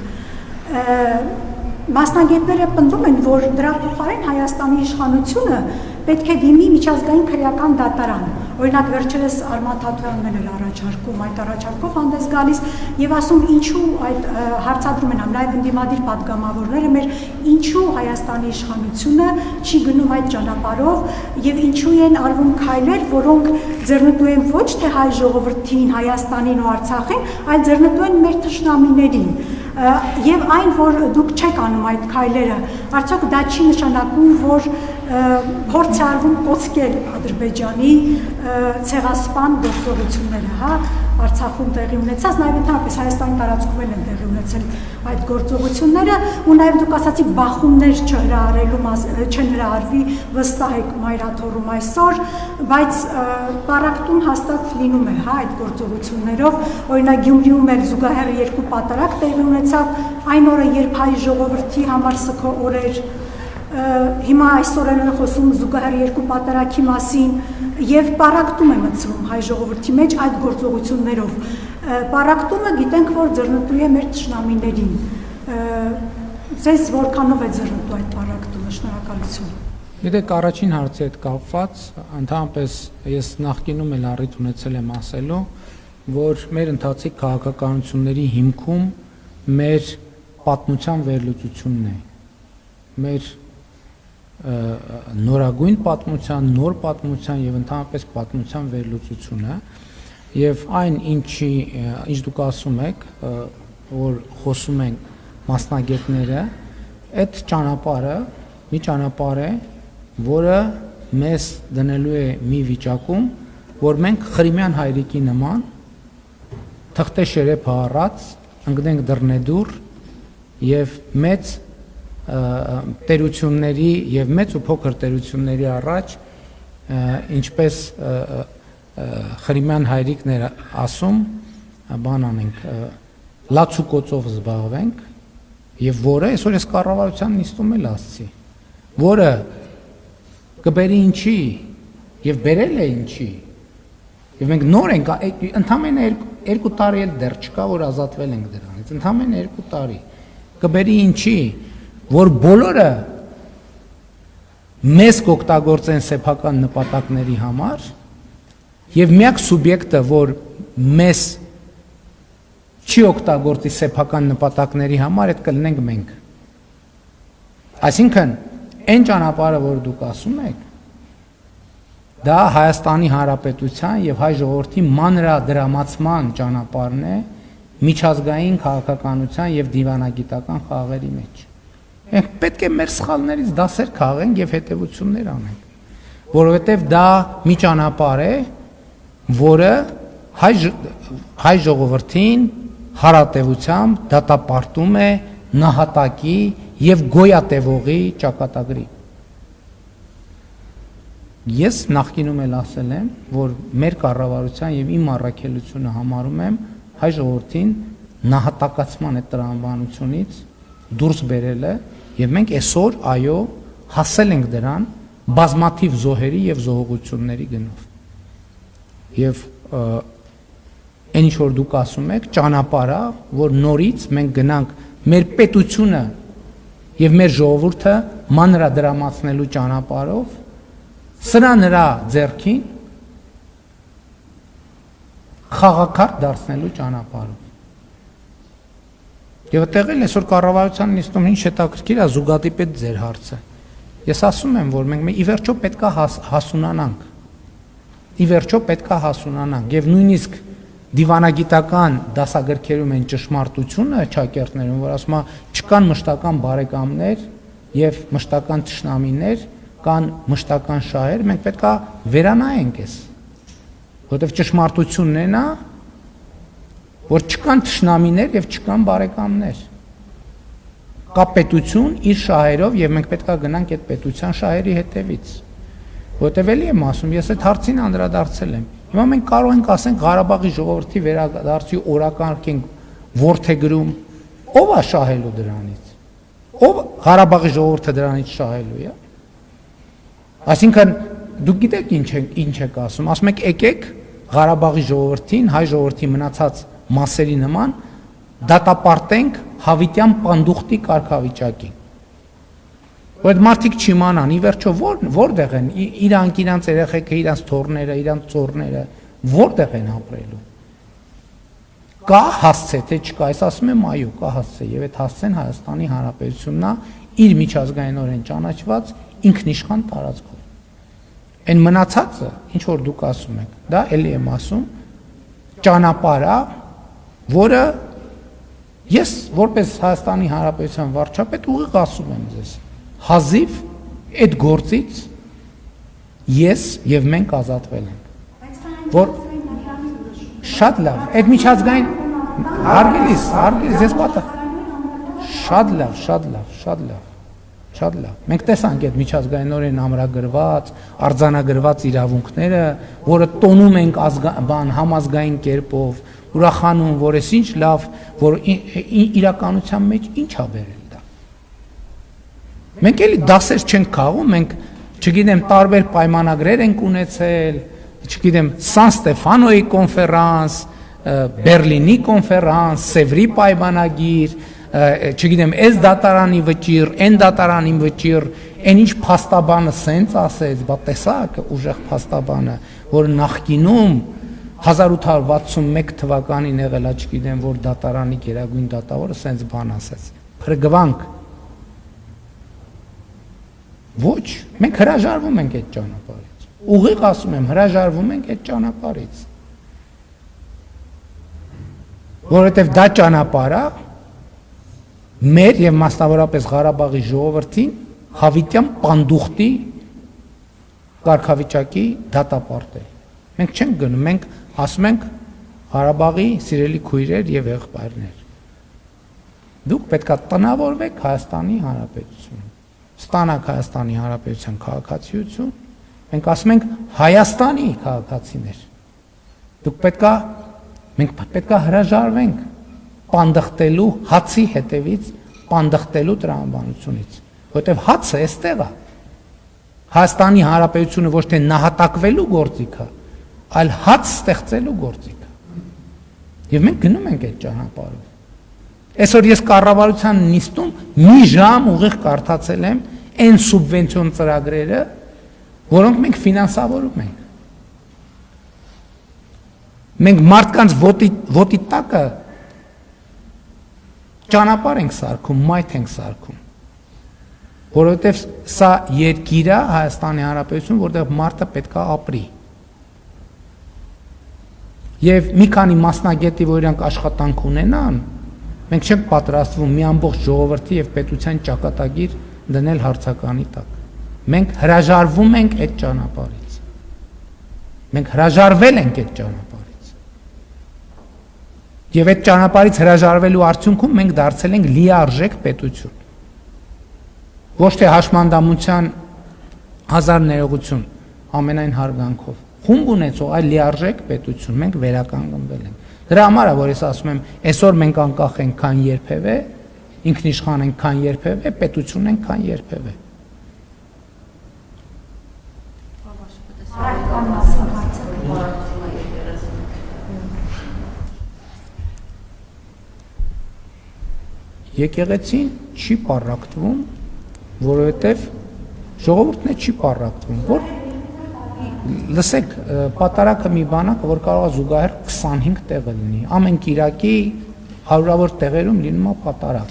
Մասնագետները պնդում են, որ դրա փոխարեն Հայաստանի իշխանությունը պետք է դիմի միջազգային քրեական դատարան։ Օրինակ վերջերս Արման Թաթոյանն էր առաջարկում, այդ առաջարկով հանդես գալիս եւ ասում ինչու այդ հարցադրում են նաեւ ընդդիմադիր падգամավորները մեր ինչու Հայաստանի իշխանությունը չի գնում այդ ճանապարհով եւ ինչու են արվում քայլեր, որոնք ձեռնտու են ոչ թե հայ ժողովրդին, Հայաստանին ու Արցախին, այլ ձեռնտու են մեր թշնամիներին։ Եվ այն, որ դուք չեք անում այդ քայլերը, արդյոք դա չի նշանակում, որ փորձ է արվում կոծկել Ադրբեջանի ցեղասպան գործողությունները, հա, Արցախում տեղի ունեցած, նաև ընդհանրապես Հայաստանի տարածքում են տեղի ունեցել այդ գործողությունները, ու նաև դուք ասացիք բախումներ չեն հրահարվի, վստահ եք Մայրաթորում այսօր, բայց պարակտում հաստատ լինում է, հա, այդ գործողություններով, օրինակ Գյումրիում էլ զուգահեռ 2 պատարակ տեղի ունեցավ, այն օրը, երբ հայ ժողովրդի համար սգո օրեր, հիմա այսօր են խոսում զուգահեռ 2 պատարակի մասին եւ պարակտում է մտցվում հայ ժողովրդի մեջ այդ գործողություններով։ Պարակտումը գիտենք, որ ձեռնտու է մեր թշնամիներին։ Ձեզ որքանով է ձեռնտու այդ պարակտումը, շնորհակալություն։ Գիտեք, առաջին հարցի հետ կապված, ընդհանրապես ես նախկինում էլ առիթ ունեցել եմ ասելու, որ մեր ընթացիկ քաղաքականությունների հիմքում մեր պատմության վերլուծությունն է։ Մեր նորագույն պատմության, նոր պատմության եւ ընդհանրապես պատմության վերլուծությունը եւ այն ինչ դուք ասում եք, որ խոսում են մասնագետները, այդ ճանապարհը մի ճանապարհ է, որը մեզ դնելու է մի վիճակում, որ մենք Խրիմյան հայրիկի նման թղթե շերեփ հառած ընկնենք դռնեդուր եւ մեծ տերությունների եւ մեծ ու փոքր տերությունների առաջ ինչպես Խրիմյան հայրիկն էր ասում, բան անենք, լացուկոցով զբաղվենք եւ որը այսօր ես կառավարության նիստում էլ ասացի, որը կբերի ինչի եւ բերել է ինչի եւ մենք նոր ենք ընդամենը 2 տարի էլ դեռ չկա, որ ազատվել ենք դրանից, ընդամենը 2 տարի կբերի ինչի, որ բոլորը մեզ կօգտագործեն սեփական նպատակների համար եւ միակ սուբյեկտը, որ մեզ չի օգտագործի սեփական նպատակների համար, այդ կլինենք մենք։ Այսինքն, այն ճանապարհը, որ դուք ասում եք, դա Հայաստանի Հանրապետության եւ հայ ժողովրդի մանրադրամացման ճանապարհն է միջազգային քաղաքականության եւ դիվանագիտական խաղերի մեջ։ Մենք պետք է մեր սխալներից դասեր քաղենք եւ հետեւություններ անենք, որովհետեւ դա մի ճանապարհ է, որը հայ ժողովրդին հարատևությամբ դատապարտում է նահատակի եւ գոյատևողի ճակատագրի։ Ես նախկինում էլ ասել եմ, որ մեր կառավարության եւ իմ առաքելությունը համարում եմ հայ ժողովրդին նահատակացման այդ տրամաբանությունից դուրս բերելը եւ մենք այսօր այո հասել ենք դրան բազմաթիվ զոհերի եւ զոհողությունների գնով։ Եվ այն ինչ որ դուք ասում եք, ճանապարհը, որ նորից մենք գնանք մեր պետությունը եւ մեր ժողովուրդը մանրադրամացնելու ճանապարհով, սրա նրա ձեռքին խաղակարգ դարձնելու ճանապարհով։ Եվ այդտեղ էլ այսօր կառավարության նիստում ինչ հետաքրքիր է զուգադիպ այդ ձեր հարցը։ Ես ասում եմ, որ մենք ի վերջո պետքա հասունանանք։ Ի վերջո պետքա հասունանանք եւ նույնիսկ դիվանագիտական դասագրքերում են ճշմարտությունը ճակերտներում, որ ասում է չկան մշտական բարեկամներ եւ մշտական թշնամիներ, կան մշտական շահեր, մենք պետքա վերանայենք այս։ Որովհետեւ ճշմարտությունն է նա, որ չկան թշնամիներ եւ չկան բարեկամներ։ կա պետություն իր շահերով եւ մենք պետք է գնանք այդ պետության շահերի հետևից։ Որտեւ էլի եմ ասում, ես այդ հարցին անդրադարձել եմ։ Հիմա մենք կարող ենք ասենք Ղարաբաղի ժողովրդի վերադարձի օրակարգենք ворթեգրում, ով է շահելու դրանից։ Ով Ղարաբաղի ժողովուրդը դրանից շահելու է։ Այսինքն դուք գիտեք ինչ եք ասում, ասում եք եկեք Ղարաբաղի ժողովրդին, հայ ժողովրդի մնացած մասերի նման դատապարտենք հավիտյան պանդուխտի կարգավիճակին։ Որ այդ մարդիկ չիմանան, ի վերջո որտեղ են իրանց երեխեքը, իրանց թոռները, իրանց ծոռները, որտեղ են ապրելու։ Կա հասցե, թե չկա, այս ասում եմ այո, կա հասցե, եւ այդ հասցեն Հայաստանի Հանրապետությունն է իր միջազգայինորեն ճանաչված ինքնիշխան տարածքով։ Այն մնացածը, ինչ որ դուք ասում եք, դա էլի եմ ասում, ճանապարհ է, որը ես որպես Հայաստանի Հանրապետության վարչապետ ուղիղ ասում եմ ձեզ, հազիվ այդ գործից ես եւ մենք ազատվել ենք։ Որ շատ լավ, այդ միջազգային հարգելիս, ես պատա։ Շատ լավ։ Մենք տեսանք այդ միջազգայինորեն ամրագրված, արձանագրված իրավունքները, որը տոնում ենք համազգային կերպով, ուրախանում, որ էս ինչ լավ, որ իրականության մեջ ինչ ա բերել դա։ Մենք էլի դասեր չենք քաղում, մենք, չգիտեմ, տարբեր պայմանագրեր ենք ունեցել, չգիտեմ, Սան Ստեֆանոյի կոնֆերանս, Բերլինի կոնֆերանս, Սևրի պայմանագիր, չգիտեմ, այս դատարանի վճիռ, այն դատարանի վճիռ, այն ինչ փաստաբանը սենց ասեց, բա տեսակ ուժեղ փաստաբանը, որ նախկինում 1861 թվականին եղել է, չգիտեմ, որ դատարանի գերագույն դատավորը սենց բան ասեց։ Փրկվանք։ Ոչ, մենք հրաժարվում ենք այդ ճանապարհից։ Ուղիղ ասում եմ, հրաժարվում ենք այդ ճանապարհից։ Որովհետև դա ճանապարհը մեր եւ մասնավորապես Ղարաբաղի ժողովրդին հավիտյան պանդուխտի կարգավիճակի դատապարտել։ Մենք չենք գնում, մենք ասում ենք Ղարաբաղի սիրելի քույրեր եւ եղբայրներ։ Դուք պետքա տնավորվեք Հայաստանի Հանրապետություն։ Ստանաք Հայաստանի Հանրապետության քաղաքացիություն։ Մենք ասում ենք Հայաստանի քաղաքացիներ։ Մենք պետքա հրաժարվենք պանդխտելու հացի հետևից, պանդխտելու տրամաբանությունից, որտեվ հացը էստեղ է։ Հայաստանի Հանրապետությունը ոչ թե նահատակվելու գործիք է, այլ հաց ստեղծելու գործիք է։ Եվ մենք գնում ենք այդ ճանապարհով։ Այսօր ես կառավարության նիստում մի ժամ ուղիղ կարդացել եմ այն սուբվենցիոն ծրագրերը, որոնք մենք ֆինանսավորում ենք։ Մենք մարդկանց ոտի տակը ճանապարհ ենք սարքում, մայթ ենք սարքում, որովհետև սա երկիր է Հայաստանի Հանրապետություն, որտեղ մարդը պետք է ապրի։ Եվ մի քանի մասնագետի, որ իրանք աշխատանք ունենան, մենք չենք պատրաստվում մի ամբողջ ժողովրդի եւ պետության ճակատագիր դնել հարցականի տակ։ Մենք հրաժարվում ենք այդ ճանապարհից։ Մենք հրաժարվել ենք այդ ճանապարհից։ Եվ այդ ճանապարհից հրաժարվելու արդյունքում մենք դարձել ենք լիարժեք պետություն։ Ոչ թե հաշմանդամության հազար ներողություն ամենայն հարգանքով։ Խումբ ունեցող այլ լիարժեք պետություն մենք վերականգնվել ենք։ Դրա համար է, որ ես ասում եմ, այսօր մենք անկախ ենք քան երբևէ, ինքնիշխան ենք քան երբևէ, պետություն ենք քան երբևէ։ Եկեղեցին չի պառակտվում, որովհետև ժողովուրդն է չի պառակտվում, որ լսեք, պատարակը մի բանակը, որ կարող է զուգահեռ 25 տեղ լինի, ամեն կիրակի հարյուրավոր տեղերում լինում է պատարակ։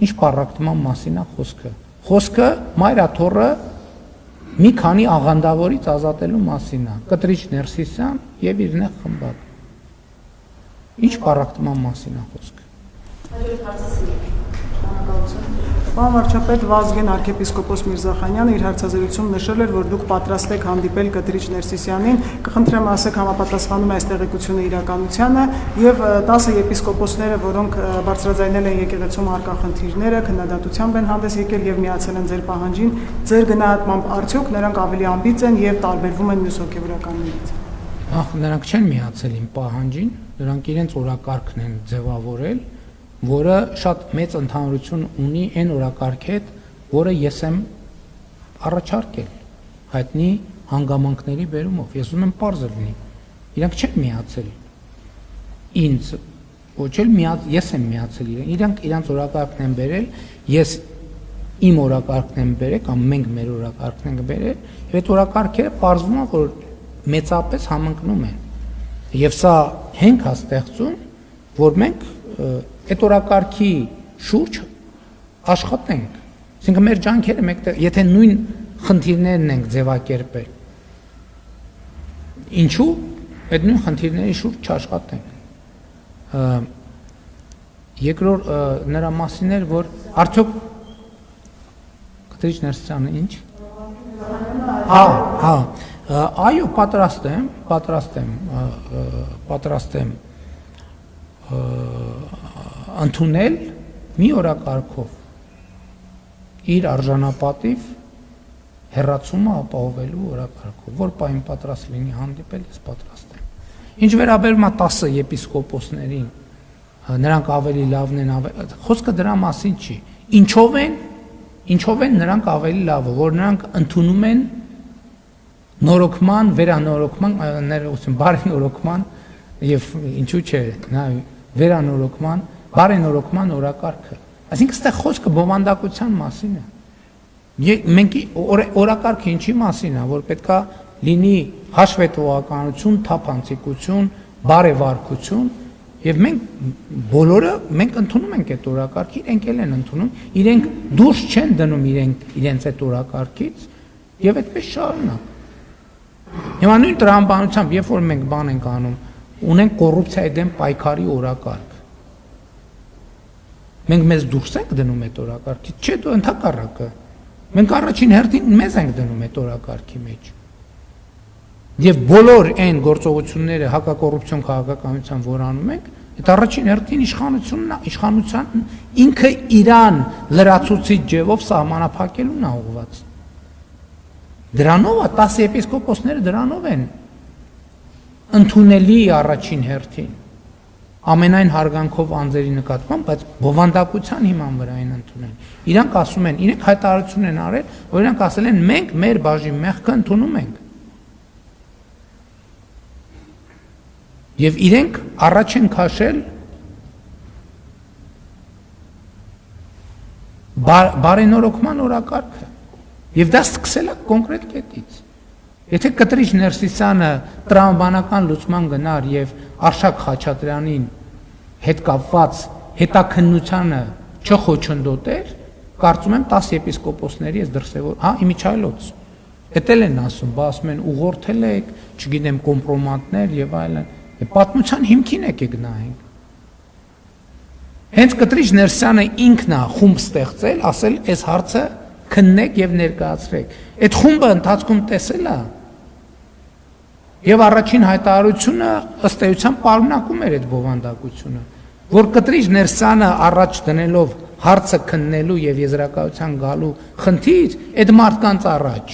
Ինչ պառակտման մասին է խոսքը։ Խոսքը Մայրաթոռը մի քանի աղանդավորից ազատելու մասին է, Կտրիչ Ներսիսյան եւ իր նեղ խմբակ։ Ինչ պառակտման մասին է խոսքը։ Պարոն վարչապետ, Վազգեն arczepiskopos Միրզախանյանը իր հարցազրույցում նշել էր, որ դուք պատրաստ եք հանդիպել Կտրիչ Ներսիսյանին, կխնդրեմ ասեք համապատասխանում է այս տեղեկությունը իրականությանը եւ 10 եպիսկոպոսները, որոնք բարձրաձայնել են եկեղեցում արկա խնդիրները, քննադատությամբ են հանդես եկել եւ միացել են ձեր պահանջին, ձեր գնահատմամբ արդյոք նրանք ավելի ամբից են եւ տարբերվում են մյուս հոգեվորականներից։ Նրանք չեն միացել իմ պահանջին, նրանք իրենց օրակարգն են ձևավորել, որը շատ մեծ ընդհանրություն ունի այն օրակարգի հետ, որը ես եմ առաջարկել հայտնի հանգամանքների բերումով։ Ես ուզում եմ պարզ լինի։ Իրանք չեն միացել ինձ, ոչ էլ ես եմ միացել իրանք իրանք օրակարգն են բերել, ես իմ օրակարգն եմ բերել կամ մենք մեր օրակարգն ենք բերել, եւ այդ օրակարգերը պարզվում է, որ մեծապես համընկնում են։ Եվ սա հենք է ստեղծում, որ մենք այդ օրակարգի շուրջ աշխատենք։ Այսինքն մեր ջանքերը մեկտեղ, եթե նույն խնդիրներն ենք ձևակերպել, ինչու այդ նույն խնդիրների շուրջ չաշխատենք։ Երկրորդ նրա մասին էր, որ արդյոք Կտրիչ Ներսիսյանը ինչ։ Այո, պատրաստ եմ ընդունել մի օրակարգով իր արժանապատիվ հեռացումը ապահովելու օրակարգով, որ պայն պատրաստ լինի հանդիպել, ես պատրաստ եմ։ Ինչ վերաբերում է 10 եպիսկոպոսներին, նրանք ավելի լավն են, խոսքը դրա մասին չի։ Ինչով են նրանք ավելի լավը, որ նրանք ընդունում են նորոգման, վերանորոգման, բարենորոգման եւ ինչու՞ չէ, վերանորոգման, բարենորոգման օրակարգը։ Այսինքն այստեղ խոսքը բովանդակության մասին է։ Մենք օրակարգը ինչի մասին է, որ պետքա լինի հաշվետվողականություն, թափանցիկություն, բարեվարկություն, եւ մենք բոլորը ընդունում ենք այդ օրակարգը, իրենք էլ են ընդունում, իրենք դուրս չեն դնում իրենց այդ օրակարգից եւ այդպես շարունակ։ Հիմա նույն տրամաբանությամբ, երբ որ մենք բան ենք անում, ունենք կոռուպցիայի դեմ պայքարի օրակարգ։ Մենք մեզ դուրս ենք դնում այդ օրակարգից, չէ՞ դու ընդհակառակը։ Մենք առաջին հերթին մեզ ենք դնում այդ օրակարգի մեջ։ Եվ բոլոր այն գործողությունները հակակոռուպցիոն քաղաքականության, որ անում ենք, այդ առաջին հերթին իշխանության ինքը իրան լրացուցիչ ձևով սահմանափակելուն է ուղղված։ Դրանով է 10 եպիսկոպոսները դրանով են ընդունելի առաջին հերթին ամենայն հարգանքով անձերի նկատմամբ, բայց բովանդակության հիման վրա են ընդունել։ Իրանք ասում են, իրենք հայտարարություն են արել, որ իրանք ասել են մենք մեր բաժին մեղքը ընդունում ենք։ Եվ իրենք առաջ են քաշել բարենորոգման օրակարգը։ Եվ դա սկսել է կոնկրետ կետից։ Եթե Կտրիչ Ներսիսյանը տրամաբանական լուծման գնար եւ Արշակ Խաչատրյանին հետ կապված հետաքննությանը չխոչընդոտեր, կարծում եմ 10 եպիսկոպոսների այս դրսևոր, Իմիջայլոց։ Էտել են ասում, ասում են ուղղորդել եք, չգիտեմ, կոմպրոմատներ եւ այլն։ Պատմության հիմքին եկեք նայենք։ Հենց Կտրիչ Ներսիսյանը ինքն է խումբ ստեղծել, ասել այս հարցը քննեք եւ ներկայացրեք։ Այդ խումբը ընթացքում տեսել է եւ առաջին հայտարարությունը ըստ էության պարունակում էր այդ բովանդակությունը, որ Կտրիչ Ներսիսյանը առաջ դնելով հարցը քննելու եւ եզրակացության գալու խնդիր այդ մարդկանց առաջ։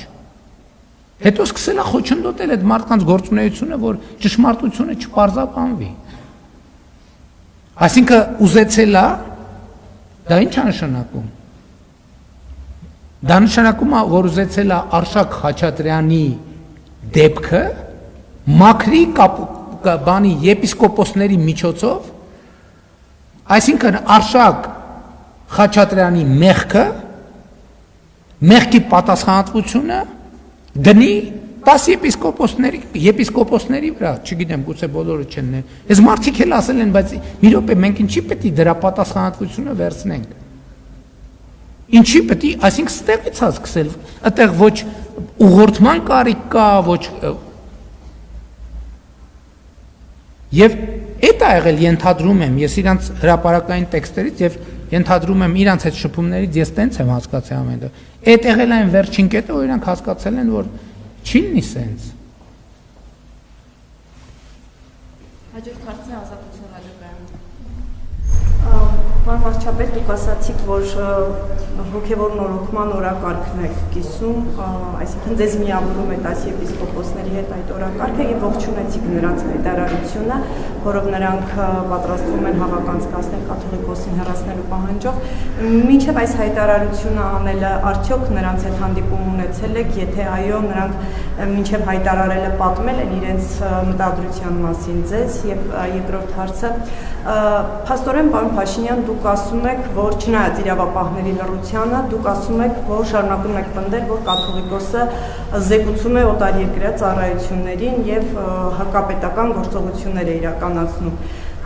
Հետո սկսել է խոչընդոտել այդ մարդկանց գործունեությունը, որ ճշմարտությունը չպարզաբանվի։ Այսինքն ուզեցել է, դա ինչ է նշանակում։ Դա նշանակում է, որ ուզեցել է Արշակ Խաչատրյանի դեպքը մաքրի բանի եպիսկոպոսների միջոցով, այսինքն Արշակ Խաչատրյանի մեղքի պատասխանատվությունը դնի 10 եպիսկոպոսների վրա, չգիտեմ, գուցե բոլորը չեն։ Այս մարդիկ էլ ասել են, բայց մի րոպե մենք ինչի պետք է դրա պատասխանատվությունը վերցնենք։ Ինչի պետք է, այսինքն ստեղից է սկսել, այդտեղ ոչ ուղղորդման կարիք կա, ոչ եւ այդ ա եղել, ենթադրում եմ, ես իրանց հրապարակային տեքստերից եւ ենթադրում եմ իրանց այդ շփումներից ես տենց եմ հասկացել ամենը։ Այդ եղել այն վերջին կետը, որ իրանք հասկացել են, որ չի լինի սենց։ Հաջորդ հարցը ազատություն ռադիոկայանում։ Պարոն վարչապետ, դուք ասացիք, որ հոգևոր նորոգման օրակարգն եք կիսում, այսինքն ձեզ միավորում եք այս եպիսկոպոսների հետ այդ օրակարգը եւ ողջունեցիք նրանց հայտարարությունը, որով նրանք պատրաստվում են հավաքանցկացնել կաթողիկոսին հեռացնելու պահանջով։ Մինչև այս հայտարարությունը անելը արդյոք նրանց հետ հանդիպում ունեցել եք, եթե այո, նրանք մինչև հայտարարելը պատմել են իրենց մտադրության մասին ձեզ։ Եվ երկրորդ հարցը, փաստորեն պարոն Փաշինյան, դուք ասում եք, որ չնայած իրավապահների լռությանը, դուք ասում եք, որ շարունակում եք պնդել, որ կաթողիկոսը զեկուցում է օտարերկրյա ծառայություններին եւ հակապետական գործողություններ է իրականացնում։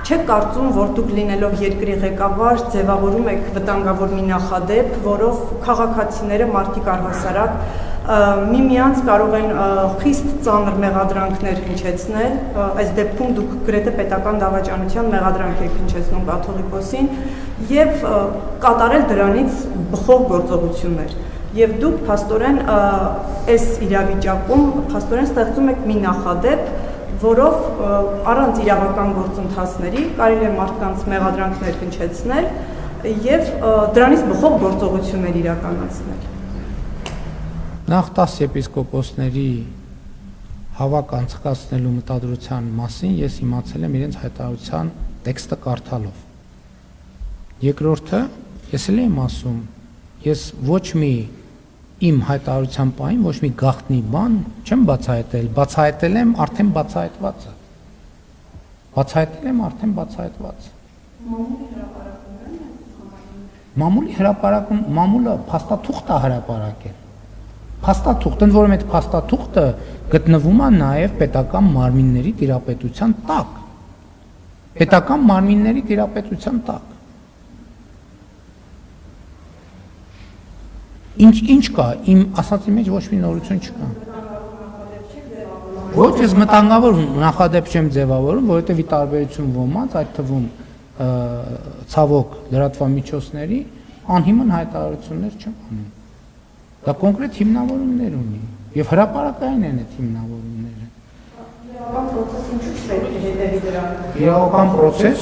Չեք կարծում, որ դուք լինելով երկրի ղեկավար ձևավորում եք վտանգավոր մի նախադեպ, որով քաղաքացիները, մարդիկ առհասարակ միմյանց կարող են խիստ ծանր մեղադրանքներ հնչեցնել, այս դեպքում դուք գրեթե պետական դավաճանության մեղադրանք եք հնչեցնում կաթողիկոսին եւ կատարել դրանից բխող գործողություններ։ Եվ դուք փաստորեն այս իրավիճակում փաստորեն ստեղծում եք մի նախադեպ, որով առանց իրավական գործընթացների կարելի է մարդկանց մեղադրանքներ հնչեցնել եւ դրանից բխող գործողություններ իրականացնել։ Նախ 10 եպիսկոպոսների հավաք անցկացնելու մտադրության մասին ես իմացել եմ իրենց հայտարարության տեքստը կարդալով։ Երկրորդը, ես էլ եմ ասում, ես ոչ մի իմ հայտարարության պահին ոչ մի գաղտնի բան չեմ բացահայտել, բացահայտել եմ արդեն բացահայտվածը։ Մամուլի հրապարակում մամուլը փաստաթուղթ է հրապարակել։ Փաստաթուղթ, ընդ որում այդ փաստաթուղթը գտնվում է նաև պետական մարմինների տիրապետության տակ։ Պետական մարմինների տիրապետության տակ։ Ինչ կա, իմ ասածի մեջ ոչ մի նորություն չկա։ Ոչ, ես մտանգավոր նախադեպ չեմ ձևավորում, որովհետև ի տարբերություն ոմանց, այդ թվում ցավոք լրատվամիջոցների, անհիմն հայտարարություններ չեմ անում։ Դա կոնկրետ հիմնավորումներ ունի եւ հրապարակային են այդ հիմնավորումները։ Իրավական պրոցես,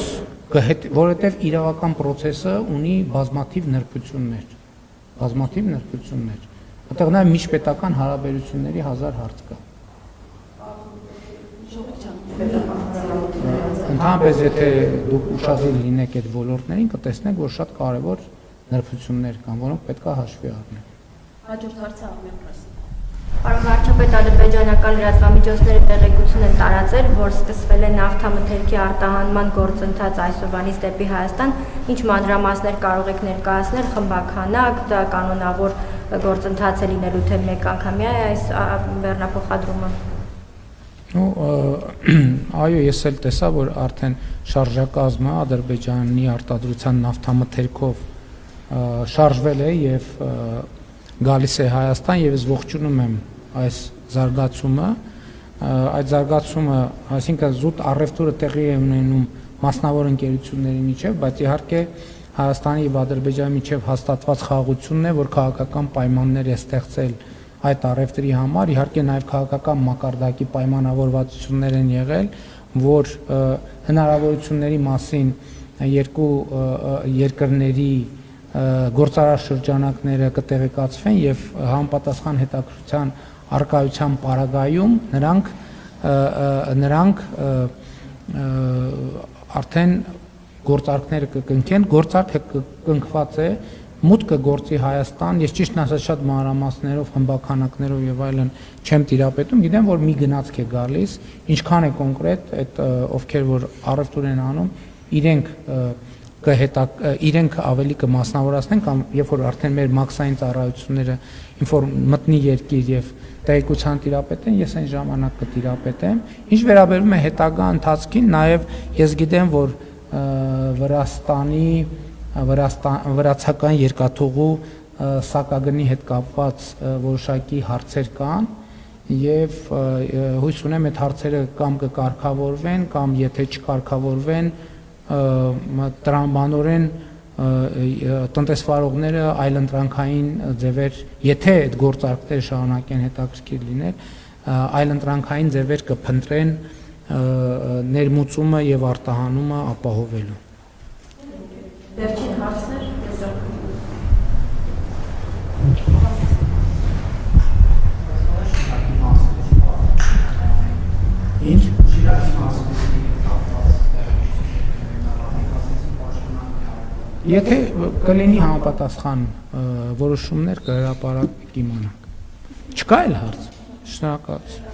որովհետեւ իրավական պրոցեսը ունի բազմաթիվ նրբություններ։ Այդտեղ նաեւ միջպետական հարաբերությունների 1000 հարց կա։ Ընդհանրապես եթե դուք ուշադիր լինեք այդ ոլորտներին, կտեսնեք, որ շատ կարևոր նրբություններ կան, որոնք պետք է հաշվի առնել։ Հաջորդ հարցը Արմեն Պրեսը։ Պարոն վարչապետ, ադրբեջանական լրատվամիջոցները տեղեկություն են տարածել, որ սկսվել է նավթամթերքի արտահանման գործընթաց այսօրվանից դեպի Հայաստան, ինչ մանրամասներ կարող եք ներկայացնել, խմբականակ, դա կանոնավոր գործընթաց է լինելու թե մեկ անգամյա է այս բեռնափոխադրումը։ Այո, ես էլ տեսա, որ արդեն շարժակազմը Ադրբեջանի արտադրության նավթամթերքով շարժվել է եւ գալիս է Հայաստան եւ ես ողջունում եմ այս զարգացումը, այդ զարգացումը, այսինքն զուտ առևտուրը տեղի է ունենում մասնավոր ընկերությունների միջև, բայց իհարկե Հայաստանի եւ Ադրբեջանի միջև հաստատված խաղաղությունն է, որ քաղաքական պայմաններ է ստեղծել այդ առևտրի համար, իհարկե նաեւ քաղաքական մակարդակի պայմանավորվածություններ են եղել, որ հնարավորությունների մասին երկու երկրների գործարար շրջանակները կտեղեկացվեն եւ համապատասխան հետաքրքրության արկայության պարագայում նրանք արդեն գործարքները կկնքեն, գործարքը կնքված է, մուտքը գործի Հայաստան, ես ճիշտն ասած շատ մանրամասներով, խմբականակներով եւ այլն չեմ տիրապետում, գիտեմ որ մի գնացք է գալիս, ինչքան է կոնկրետ այդ ովքեր որ առևտուր են անում, իրենք ավելի կմասնավորացնեն կամ երբ որ արդեն մեր մաքսային ծառայությունները մտնի երկիր եւ տեղեկության տիրապետեն, ես այն ժամանակ կտիրապետեմ։ Ինչ վերաբերում է հետագա ընթացքին, նաեւ ես գիտեմ, որ վրացական երկաթուղու սակագնի հետ կապված որոշակի հարցեր կան եւ հույս ունեմ այդ հարցերը կամ կկարգավորվեն կամ եթե չկարգավորվեն տրամաբանորեն տնտեսվարողները այլընտրանքային ձևեր, եթե այդ գործարքները շարունակեն հետաքրքիր լինել, այլընտրանքային ձևեր կփնտրեն ներմուծումը եւ արտահանումը ապահովելու։ Վերջին հարցներ, Ինչ։ Եթե կլինի համապատասխան որոշումներ կհրապարակվի կիմանանք։ Չկա էլ հարց։ Շնորհակալություն։